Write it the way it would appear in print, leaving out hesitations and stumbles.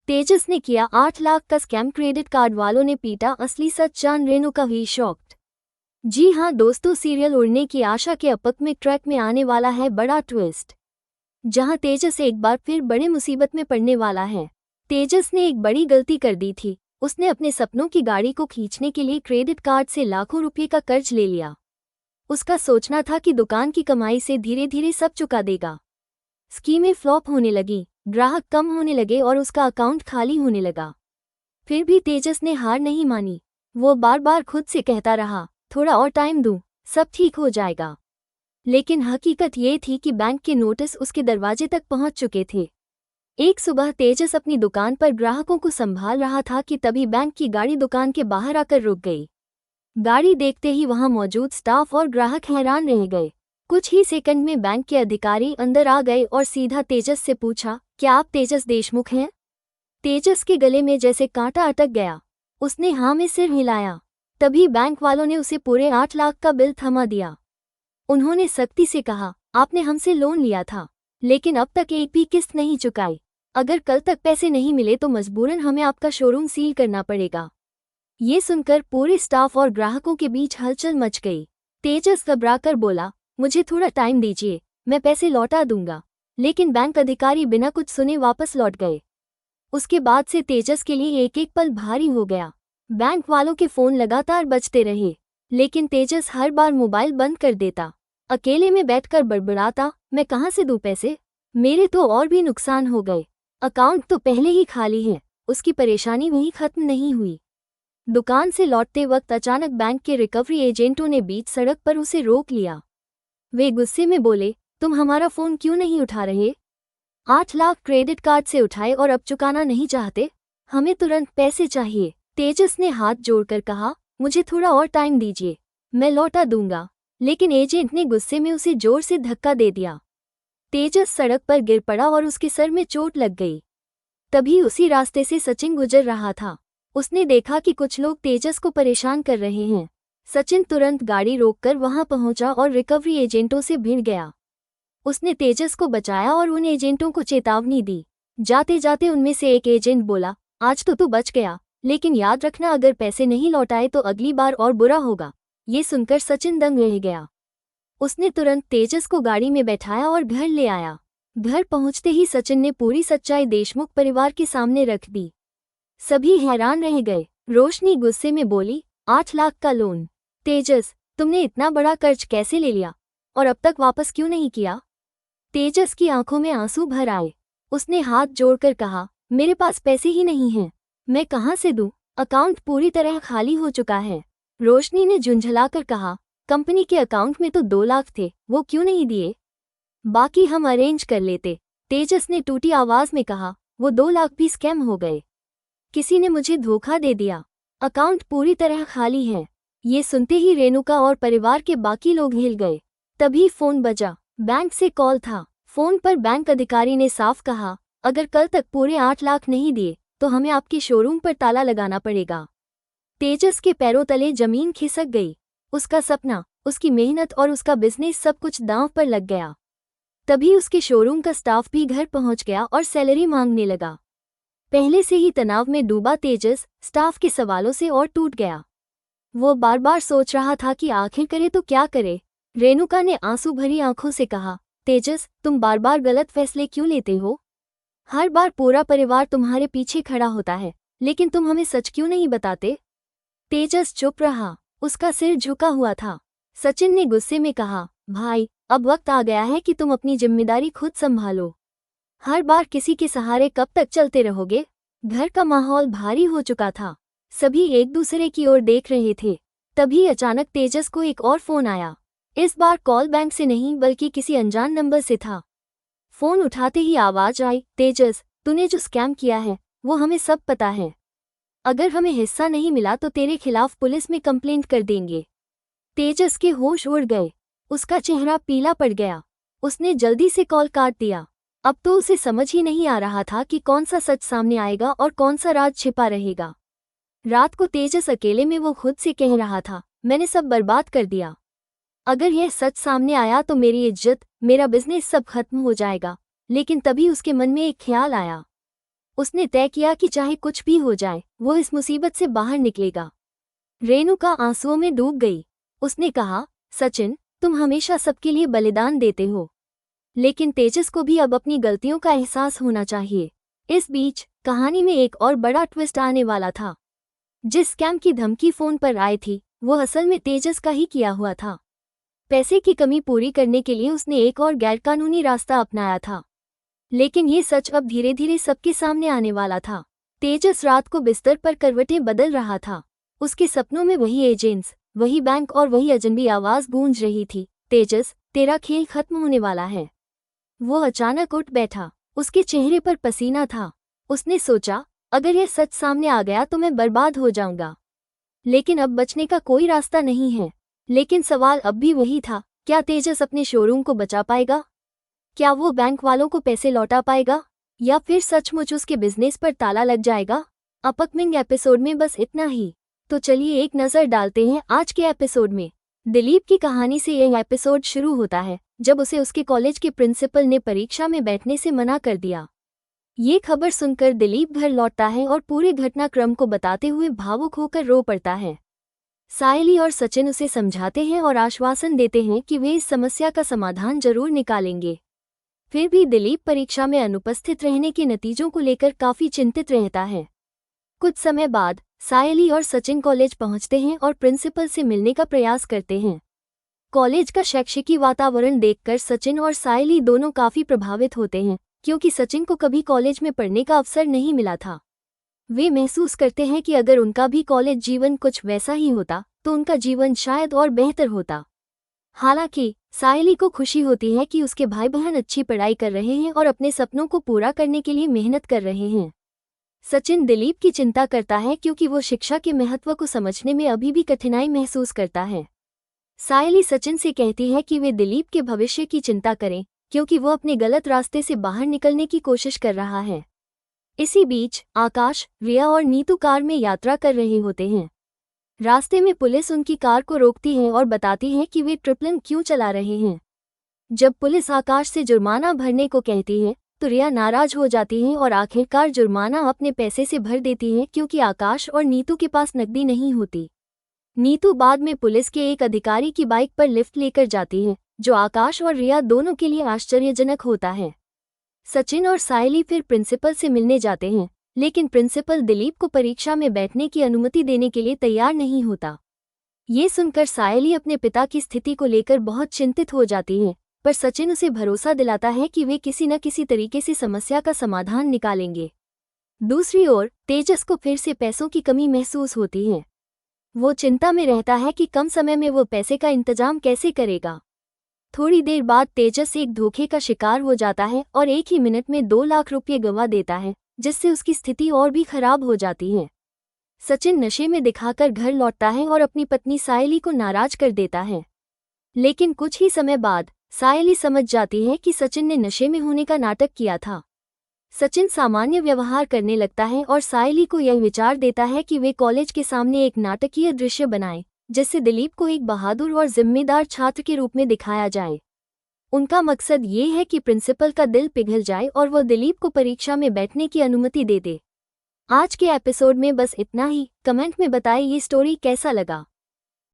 तेजस ने किया 8 लाख का स्कैम, क्रेडिट कार्ड वालों ने पीटा असली सच जान रेणुका हुई शॉक्ड। जी हां दोस्तों, सीरियल उड़ने की आशा के अपकमिक ट्रैक में आने वाला है बड़ा ट्विस्ट, जहां तेजस एक बार फिर बड़े मुसीबत में पड़ने वाला है। तेजस ने एक बड़ी गलती कर दी थी। उसने अपने सपनों की गाड़ी को खींचने के लिए क्रेडिट कार्ड से लाखों रुपये का कर्ज ले लिया। उसका सोचना था कि दुकान की कमाई से धीरे धीरे सब चुका देगा। स्कीमें फ्लॉप होने लगी, ग्राहक कम होने लगे और उसका अकाउंट खाली होने लगा। फिर भी तेजस ने हार नहीं मानी। वो बार बार खुद से कहता रहा, थोड़ा और टाइम दूं, सब ठीक हो जाएगा। लेकिन हकीकत ये थी कि बैंक के नोटिस उसके दरवाजे तक पहुंच चुके थे। एक सुबह तेजस अपनी दुकान पर ग्राहकों को संभाल रहा था कि तभी बैंक की गाड़ी दुकान के बाहर आकर रुक गई। गाड़ी देखते ही वहां मौजूद स्टाफ और ग्राहक हैरान रह गए। कुछ ही सेकंड में बैंक के अधिकारी अंदर आ गए और सीधा तेजस से पूछा, क्या आप तेजस देशमुख हैं? तेजस के गले में जैसे कांटा अटक गया। उसने हाँ में सिर हिलाया। तभी बैंक वालों ने उसे पूरे 8 लाख का बिल थमा दिया। उन्होंने सख्ती से कहा, आपने हमसे लोन लिया था, लेकिन अब तक एक भी किस्त नहीं चुकाई। अगर कल तक पैसे नहीं मिले तो मजबूरन हमें आपका शोरूम सील करना पड़ेगा। ये सुनकर पूरे स्टाफ और ग्राहकों के बीच हलचल मच गई। तेजस घबराकर बोला, मुझे थोड़ा टाइम दीजिए, मैं पैसे लौटा दूंगा। लेकिन बैंक अधिकारी बिना कुछ सुने वापस लौट गए। उसके बाद से तेजस के लिए एक एक पल भारी हो गया। बैंक वालों के फोन लगातार बजते रहे, लेकिन तेजस हर बार मोबाइल बंद कर देता। अकेले में बैठकर बड़बड़ाता, मैं कहाँ से दूं पैसे? मेरे तो और भी नुकसान हो गए। अकाउंट तो पहले ही खाली है। उसकी परेशानी वहीं खत्म नहीं हुई। दुकान से लौटते वक्त अचानक बैंक के रिकवरी एजेंटों ने बीच सड़क पर उसे रोक लिया। वे गुस्से में बोले, तुम हमारा फोन क्यों नहीं उठा रहे? 8 लाख क्रेडिट कार्ड से उठाए और अब चुकाना नहीं चाहते? हमें तुरंत पैसे चाहिए। तेजस ने हाथ जोड़कर कहा, मुझे थोड़ा और टाइम दीजिए, मैं लौटा दूंगा। लेकिन एजेंट ने गुस्से में उसे जोर से धक्का दे दिया। तेजस सड़क पर गिर पड़ा और उसके सर में चोट लग गई। तभी उसी रास्ते से सचिन गुजर रहा था। उसने देखा कि कुछ लोग तेजस को परेशान कर रहे हैं। सचिन तुरंत गाड़ी रोककर वहां पहुंचा और रिकवरी एजेंटों से भिड़ गया। उसने तेजस को बचाया और उन एजेंटों को चेतावनी दी। जाते जाते उनमें से एक एजेंट बोला, आज तो तू बच गया, लेकिन याद रखना अगर पैसे नहीं लौटाए तो अगली बार और बुरा होगा। ये सुनकर सचिन दंग रह गया। उसने तुरंत तेजस को गाड़ी में बैठाया और घर ले आया। घर पहुंचते ही सचिन ने पूरी सच्चाई देशमुख परिवार के सामने रख दी। सभी हैरान रह गए। रोशनी गुस्से में बोली, 8 लाख का लोन? तेजस, तुमने इतना बड़ा कर्ज कैसे ले लिया और अब तक वापस क्यों नहीं किया? तेजस की आंखों में आंसू भर आए। उसने हाथ जोड़कर कहा, मेरे पास पैसे ही नहीं हैं, मैं कहां से दूं? अकाउंट पूरी तरह खाली हो चुका है। रोशनी ने झुंझलाकर कहा, कंपनी के अकाउंट में तो 2 लाख थे, वो क्यों नहीं दिए? बाकी हम अरेंज कर लेते। तेजस ने टूटी आवाज में कहा, वो 2 लाख भी स्कैम हो गए। किसी ने मुझे धोखा दे दिया। अकाउंट पूरी तरह खाली है। ये सुनते ही रेणुका और परिवार के बाकी लोग हिल गए। तभी फोन बजा। बैंक से कॉल था। फोन पर बैंक अधिकारी ने साफ कहा, अगर कल तक पूरे 8 लाख नहीं दिए तो हमें आपके शोरूम पर ताला लगाना पड़ेगा। तेजस के पैरों तले जमीन खिसक गई। उसका सपना, उसकी मेहनत और उसका बिजनेस सब कुछ दांव पर लग गया। तभी उसके शोरूम का स्टाफ भी घर पहुंच गया और सैलरी मांगने लगा। पहले से ही तनाव में डूबा तेजस स्टाफ के सवालों से और टूट गया। वो बार बार सोच रहा था कि आखिर करे तो क्या करे। रेणुका ने आंसू भरी आंखों से कहा, तेजस, तुम बार बार गलत फैसले क्यों लेते हो? हर बार पूरा परिवार तुम्हारे पीछे खड़ा होता है, लेकिन तुम हमें सच क्यों नहीं बताते? तेजस चुप रहा। उसका सिर झुका हुआ था। सचिन ने गुस्से में कहा, भाई, अब वक्त आ गया है कि तुम अपनी जिम्मेदारी खुद संभालो। हर बार किसी के सहारे कब तक चलते रहोगे? घर का माहौल भारी हो चुका था। सभी एक दूसरे की ओर देख रहे थे। तभी अचानक तेजस को एक और फोन आया। इस बार कॉल बैंक से नहीं बल्कि किसी अनजान नंबर से था। फोन उठाते ही आवाज आई, तेजस, तूने जो स्कैम किया है वो हमें सब पता है। अगर हमें हिस्सा नहीं मिला तो तेरे खिलाफ पुलिस में कंप्लेंट कर देंगे। तेजस के होश उड़ गए। उसका चेहरा पीला पड़ गया। उसने जल्दी से कॉल काट दिया। अब तो उसे समझ ही नहीं आ रहा था कि कौन सा सच सामने आएगा और कौन सा राज छिपा रहेगा। रात को तेजस अकेले में वो खुद से कह रहा था, मैंने सब बर्बाद कर दिया। अगर यह सच सामने आया तो मेरी इज्जत, मेरा बिजनेस सब खत्म हो जाएगा। लेकिन तभी उसके मन में एक ख्याल आया। उसने तय किया कि चाहे कुछ भी हो जाए वो इस मुसीबत से बाहर निकलेगा। रेणुका आंसुओं में डूब गई। उसने कहा, सचिन, तुम हमेशा सबके लिए बलिदान देते हो, लेकिन तेजस को भी अब अपनी गलतियों का एहसास होना चाहिए। इस बीच कहानी में एक और बड़ा ट्विस्ट आने वाला था। जिस स्कैम की धमकी फोन पर आई थी वो असल में तेजस का ही किया हुआ था। पैसे की कमी पूरी करने के लिए उसने एक और गैरकानूनी रास्ता अपनाया था। लेकिन ये सच अब धीरे धीरे सबके सामने आने वाला था। तेजस रात को बिस्तर पर करवटें बदल रहा था। उसके सपनों में वही एजेंट्स, वही बैंक और वही अजनबी आवाज गूंज रही थी, तेजस, तेरा खेल खत्म होने वाला है। वो अचानक उठ बैठा। उसके चेहरे पर पसीना था। उसने सोचा, अगर यह सच सामने आ गया तो मैं बर्बाद हो जाऊंगा। लेकिन अब बचने का कोई रास्ता नहीं है। लेकिन सवाल अब भी वही था, क्या तेजस अपने शोरूम को बचा पाएगा? क्या वो बैंक वालों को पैसे लौटा पाएगा? या फिर सचमुच उसके बिजनेस पर ताला लग जाएगा? अपकमिंग एपिसोड में बस इतना ही। तो चलिए एक नज़र डालते हैं आज के एपिसोड में। दिलीप की कहानी से यह एपिसोड शुरू होता है जब उसे उसके कॉलेज के प्रिंसिपल ने परीक्षा में बैठने से मना कर दिया। ये खबर सुनकर दिलीप घर लौटता है और पूरे घटनाक्रम को बताते हुए भावुक होकर रो पड़ता है। सायली और सचिन उसे समझाते हैं और आश्वासन देते हैं कि वे इस समस्या का समाधान जरूर निकालेंगे। फिर भी दिलीप परीक्षा में अनुपस्थित रहने के नतीजों को लेकर काफी चिंतित रहता है। कुछ समय बाद सायली और सचिन कॉलेज पहुंचते हैं और प्रिंसिपल से मिलने का प्रयास करते हैं। कॉलेज का शैक्षिकी वातावरण देखकर सचिन और सायली दोनों काफी प्रभावित होते हैं, क्योंकि सचिन को कभी कॉलेज में पढ़ने का अवसर नहीं मिला था। वे महसूस करते हैं कि अगर उनका भी कॉलेज जीवन कुछ वैसा ही होता तो उनका जीवन शायद और बेहतर होता। हालांकि सायली को खुशी होती है कि उसके भाई बहन अच्छी पढ़ाई कर रहे हैं और अपने सपनों को पूरा करने के लिए मेहनत कर रहे हैं। सचिन दिलीप की चिंता करता है क्योंकि वो शिक्षा के महत्व को समझने में अभी भी कठिनाई महसूस करता है। सायली सचिन से कहती है कि वे दिलीप के भविष्य की चिंता करें, क्योंकि वो अपने गलत रास्ते से बाहर निकलने की कोशिश कर रहा है। इसी बीच आकाश, रिया और नीतू कार में यात्रा कर रहे होते हैं। रास्ते में पुलिस उनकी कार को रोकती है और बताती है कि वे ट्रिपल क्यों चला रहे हैं। जब पुलिस आकाश से जुर्माना भरने को कहती है तो रिया नाराज हो जाती है और आखिरकार जुर्माना अपने पैसे से भर देती है, क्योंकि आकाश और नीतू के पास नकदी नहीं होती। नीतू बाद में पुलिस के एक अधिकारी की बाइक पर लिफ्ट लेकर जाती है, जो आकाश और रिया दोनों के लिए आश्चर्यजनक होता है। सचिन और सायली फिर प्रिंसिपल से मिलने जाते हैं, लेकिन प्रिंसिपल दिलीप को परीक्षा में बैठने की अनुमति देने के लिए तैयार नहीं होता। ये सुनकर सायली अपने पिता की स्थिति को लेकर बहुत चिंतित हो जाती है, पर सचिन उसे भरोसा दिलाता है कि वे किसी न किसी तरीके से समस्या का समाधान निकालेंगे। दूसरी ओर तेजस को फिर से पैसों की कमी महसूस होती है। वो चिंता में रहता है कि कम समय में वो पैसे का इंतजाम कैसे करेगा। थोड़ी देर बाद तेजस एक धोखे का शिकार हो जाता है और एक ही मिनट में 2 लाख रुपये गंवा देता है, जिससे उसकी स्थिति और भी खराब हो जाती है। सचिन नशे में दिखाकर घर लौटता है और अपनी पत्नी सायली को नाराज कर देता है। लेकिन कुछ ही समय बाद सायली समझ जाती है कि सचिन ने नशे में होने का नाटक किया था। सचिन सामान्य व्यवहार करने लगता है और सायली को यह विचार देता है कि वे कॉलेज के सामने एक नाटकीय दृश्य बनाएं, जिससे दिलीप को एक बहादुर और जिम्मेदार छात्र के रूप में दिखाया जाए। उनका मकसद ये है कि प्रिंसिपल का दिल पिघल जाए और वह दिलीप को परीक्षा में बैठने की अनुमति दे दे। आज के एपिसोड में बस इतना ही। कमेंट में बताएं ये स्टोरी कैसा लगा।